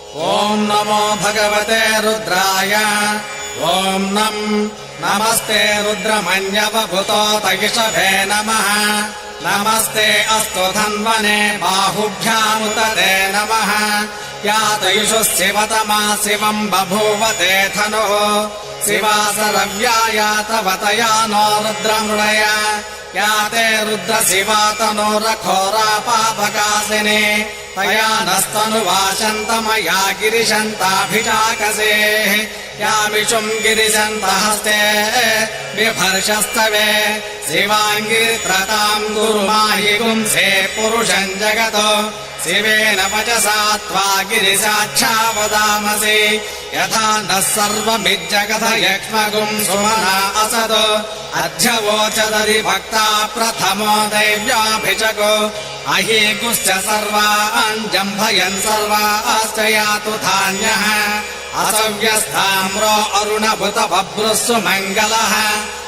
ॐ नमो भगवते रुद्राय ॐ नमस्ते रुद्रमन्यवभूतोतयिषभे नमः नमस्ते अस्तु धन्वने बाहुभ्यामुतते नमः यातयिषुः शिवतमा शिवम् बभूवते धनुः शिवासरव्याया तवतया नो रुद्रमृणय याते रुद्रशिवातनोरघोरापापकासिने तया नस्तनुवाशन्तमया गिरिशन्ताभिषाकसेः यामिषुम् गिरिशन्तहस्ते बिभर्षस्तवे शिवाङ्गिरित्रताम् गुरुमाहि गुंसे पुरुषम् जगतो शिवेन वचसा त्वा गिरिसाक्षा वदामसि यथा नः सर्वमिज्जगत यक्ष्मगुम् सुमना असदो अध्यवोचदधिभक्ता प्रथमो दैव्याभिषको अहीगुश्च सर्वान् जम्भयन् सर्वाश्च यातु धान्यः असव्यस्ताम्रो अरुणभुत बभ्रुस्सु मङ्गलः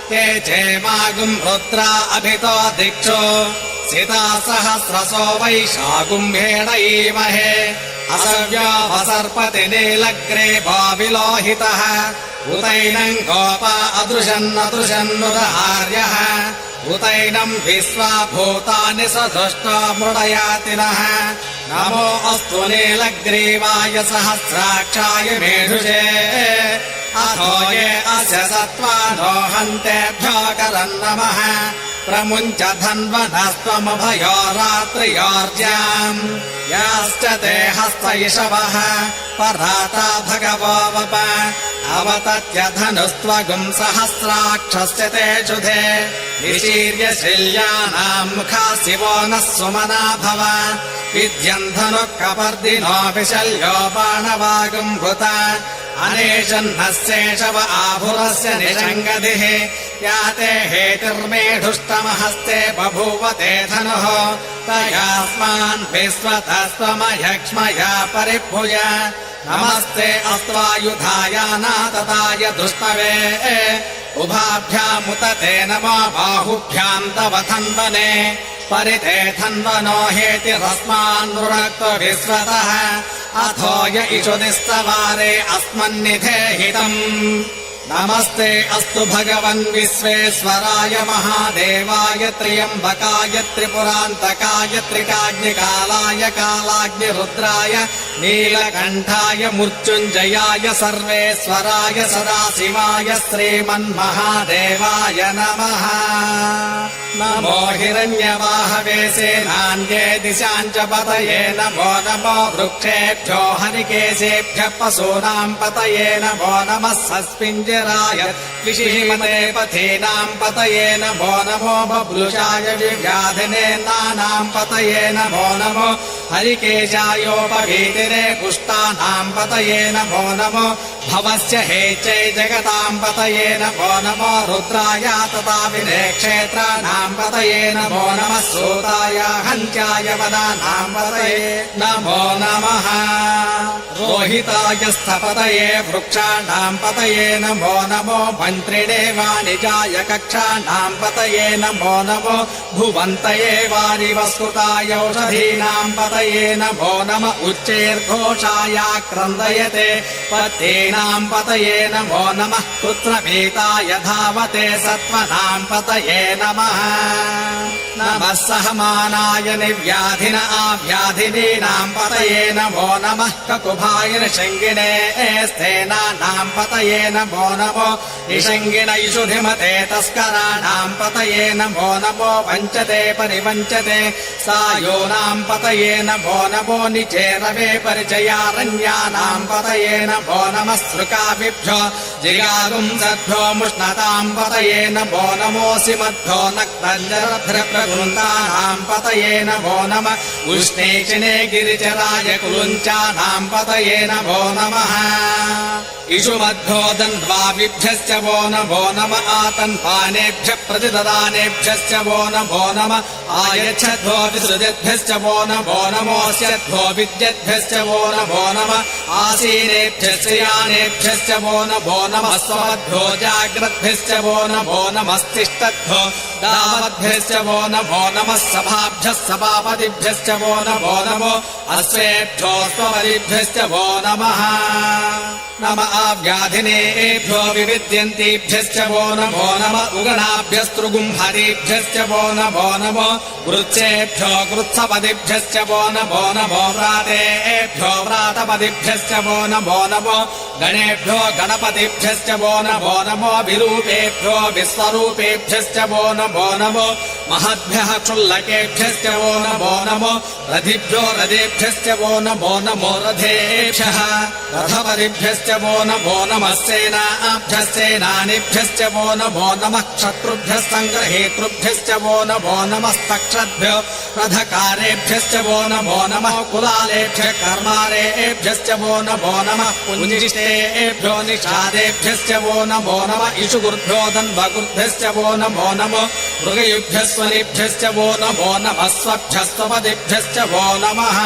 ते चेमागुम् रुद्रा अभितो दिक्षु सिता सहस्रसो वैशागुम्भेण ईमहे असव्योपसर्पति नीलग्रे भाविलोहितः उतैनम् गोपा अदृशन्नदृशन्नुदहार्यः उतैनम् विश्वा भूतानि सधुष्टा मृडयातिनः नमो अस्तु नीलग्रीवाय सहस्राक्षाय मेढुषे अथो ये अस्य सत्त्वानो हन्तेभ्यो करम् नमः प्रमुञ्च धन्वनस्त्वमभयो रात्रियोर्ज्याम् याश्च ते हस्तयिषवः पराता भगवो वप अवतत्य धनुस्त्वगुम् सहस्राक्षस्य ते शुधे निशीर्य शिल्यानाम् मुखा शिवो नः सुमना भव विद्यम् धनुः कपर्दिनो विशल्यो बाणवागुम् भूत अनेशन्नः शेषव आभुरस्य निषङ्गधिः याते हेतिर्मेढुष्टमहस्ते बभूवते धनुः तयास्मान् विश्वतस्त्वमयक्ष्मया परिभुज नमस्ते अस्त्वायुधायानातताय दुष्टवे उभाभ्यामुतते नमो बाहुभ्याम् तव धन्वने परिते धन्वनो हेतिरस्मान् नृणक्त्व विश्वतः अथो य इषुदिस्तवारे अस्मन्निधेहितम् नमस्ते अस्तु भगवन् विश्वेश्वराय महादेवाय त्र्यम्बकाय त्रिपुरान्तकाय त्रिकाग्निकालाय कालाग्निरुद्राय नीलकण्ठाय मृत्युञ्जयाय सर्वेश्वराय सदाशिवाय श्रीमन्महादेवाय नमः नमो हिरण्यवाहवे सेनान्ये दिशाञ्च पतये नमो नमो वृक्षेभ्यो हरिकेशेभ्यः पशूनाम् पतये नमो नमः सस्पिञ्जराय विशिमते पथीनाम् पतये नमो नमो बभ्रुषाय विव्याधिने नानाम् पतये नमो नमो हरिकेशायोपवीतिरे पुष्टानाम् पतये नमो नमो भवस्य हेचै जगताम् पतये नमो नमो रुद्राय तथा विनेक्षेत्राणाम् पतये नमो नमः सूताय हन्त्याय वदानाम् पतये नमो नमः रोहिताय स्थपतये वृक्षाणाम् पतये नमो नमो मन्त्रिणे वाणिजाय कक्षाणाम् पतये नमो नमो भुवन्तये वारिवस्कृताय औषधीनाम् पतये नमो नम उच्चैर्घोषाय क्रन्दयते पतेनाम् पतये नमो नमः पुत्रभीताय धावते सत्त्वनाम् पतये नमः नमः सहमानाय निव्याधिन आव्याधिनीनाम् पतये नमो नमः ककुभाय निषङ्गिणे स्थेनानाम् पतये नमो नमो निषङ्गिण इषुधिमते तस्कराणाम् पतये नमो नमो वञ्चते परिवञ्चते सायोनाम् पतये नमो नमो निचेरवे परिचयारण्यानाम् पतये नमो नमः सृकाभिभ्यो जिगागुंसद्भ्यो मुष्णताम् पतये नमो नमोऽसि मद्भ्यो नक्तञ्जरभ्रप्रवृन्दानाम् पतये नमो नमः उष्णेक्षिणे गिरिचराय कुरुञ्चानाम् पतये नमो नमः इषुमद्भ्यो दन्द्वाविभ्यश्च वो नमो नम आतन्पानेभ्यः प्रतिददानेभ्यश्च वो नमो नम आयच्छद्भ्यो विसृजद्भ्यश्च वो नमो नमोऽस्यद्भ्यो विद्यद्भ्यश्च वो नमो नम आसीनेभ्यश्च यानेभ्यश्च वो नमो नमः स्वमद्भ्यो जाग्रद्भ्यश्च वो नमो नमस्तिष्ठद्भ्यो दावद्भ्यश्च वो नमो नमः सभाभ्यः सभापतिभ्यश्च वो नमो नमो अश्वेभ्यो स्वपतिभ्यश्च वो नमः नम आव्याधिनेभ्यो विविद्यन्तीभ्यश्च वो नमो नम उगणाभ्यस्तृगुम्हरीभ्यश्च वो नमो नमो वृत्सेभ्यो कृत्सपदिभ्यश्च वो नमो नमो व्रातेभ्यो व्रातपदिभ्यश्च वो नमो नमो गणेभ्यो गणपतिभ्यश्च वो नमो नमो विरूपेभ्यो विश्वरूपेभ्यश्च वो नमो नमो महद्भ्यः क्षुल्लकेभ्यश्च वो नमो नमो रथिभ्यो रथेभ्यश्च वो नमो नमो रथेभ्यः रथपतिभ्यश्च वो नमो नमः सेनाभ्यः सेनानिभ्यश्च वो नमो नमः शत्रुभ्यः सङ्ग्रहेतृभ्यश्च वो नमो नमस्तक्षद्भ्यो रथकारेभ्यश्च वो नमो नमः कुलालेभ्यः कर्मारेभ्यश्च वो नमो नमः पुञ्जिष्टेभ्यो निषादेभ्यश्च वो नमो नमः इषुगुर्भ्यो दन्वगुर्भ्यश्च वो नमो नमो मृगयुभ्यः स्वनिभ्यश्च वो नमो नमः स्वभ्यस्त्वपदिभ्यश्च वो नमः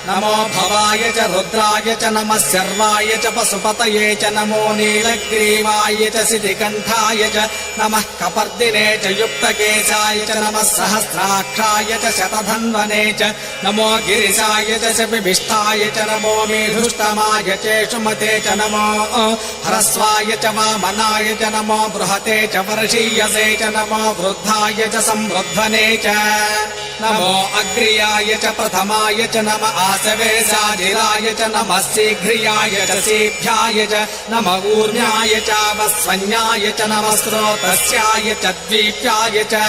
नमो भवाय च रुद्राय च नमः सर्वाय च पशुपतये च नमो नीलग्रीवाय च सिद्धिकण्ठाय च नमः कपर्दिने च युक्तकेशाय च नमः सहस्राक्षाय च शतधन्वने च नमो गिरिशाय च विभिष्टाय च नमो मेधुष्टमाय चेषुमते च नमो ह्रस्वाय च वामनाय च नमो बृहते च वर्षीयसे च नमो वृद्धाय च संवृद्धने च नमो अग्र्याय च प्रथमाय च नम आसवे साजिराय च नमः शीघ्रियाय च शीभ्याय च नम ऊर्म्याय च वस्वन्याय च नमः स्रोतस्याय च द्वीप्याय च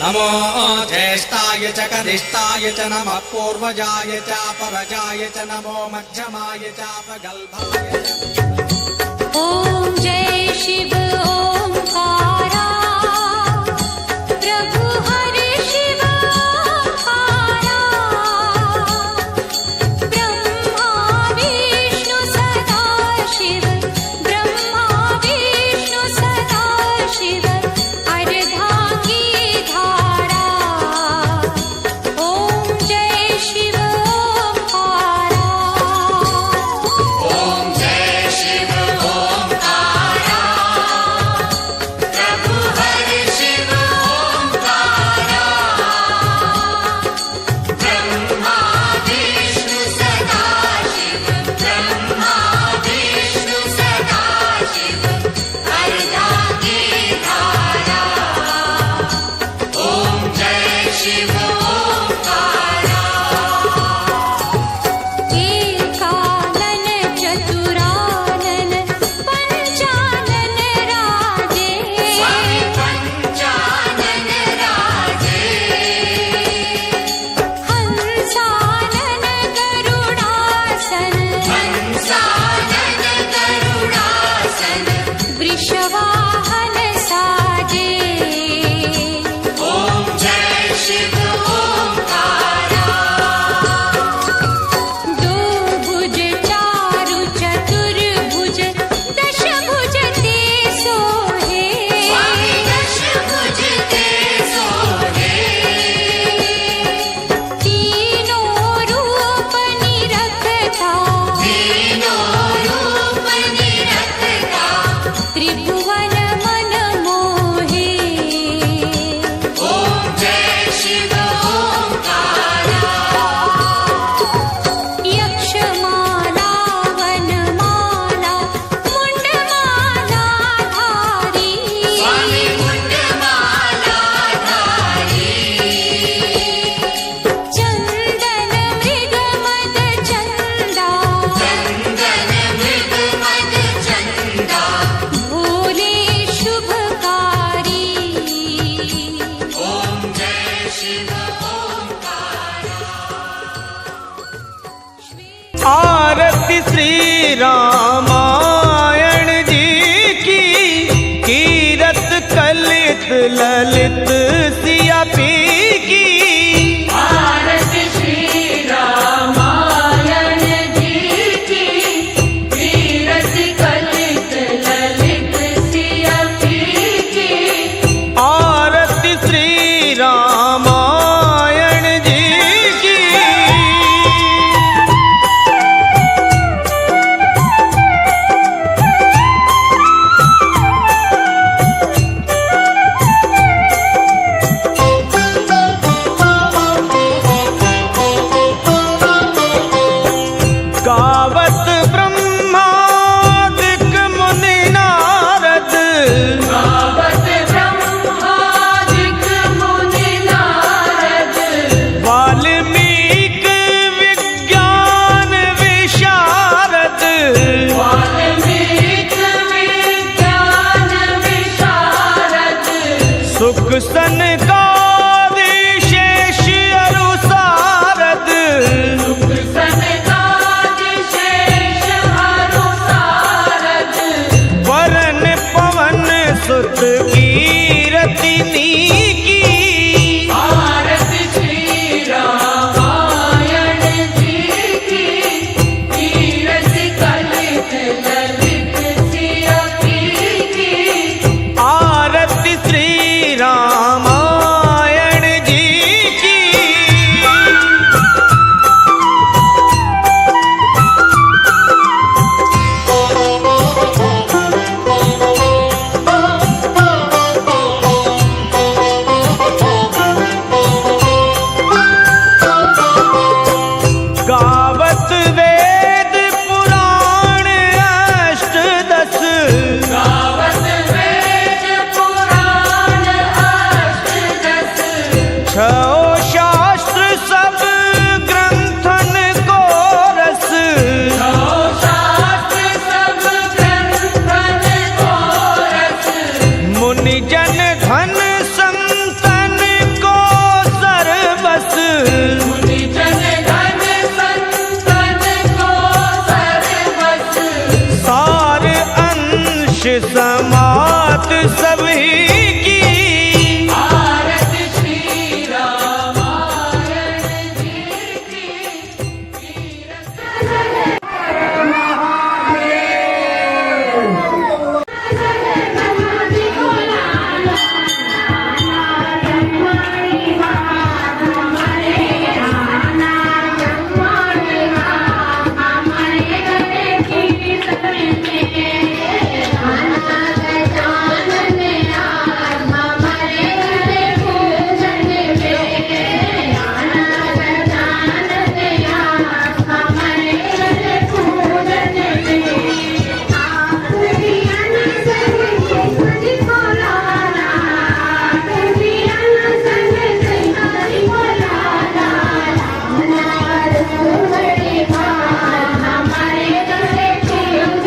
नमो ज्येष्ठाय च कनिष्ठाय च नमः पूर्वजाय च परजाय च नमो मध्यमाय च प्रगल्भाय च। ॐ जय शिव ओंकारा प्रभु हरि शिव ओंकारा ब्रह्मा विष्णु सदा शिव ब्रह्मा विष्णु सदा शिव अर्धांगी धारा ॐ जय शिव ओंकारा ॐ जय शिव ओंकारा प्रभु हरि शिव ओंकारा ब्रह्मा विष्णु सदा शिव ब्रह्मा विष्णु सदा शिव अर्धांगी धारा ॐ जय शिव ओंकारा एकानन चतुरानन पंचानन राजे स्वामी पंचानन राजे हंसानन गरुडासन हंसानन गरुडासन वृषवाहन साजे ॐ जय शिव ओंकारा दो भुज चारु चतुर्भुज दशभुज ते सोहे स्वामी दशभुज ते सोहे तीनों रूप निरखता तीनों रूप निरखता त्रिभुवन मन मोहे ॐ जय शिव ओंकारा यक्षमाला वनमाला मुंडमाला धारी स्वामी मुंडमाला धारी चंदन मृग मद चंदा चंदन मृग मद चंदा भोले शुभकारी ॐ जय शिव ओंकारा आरती श्री रामायण जी की कीरत कलित ललित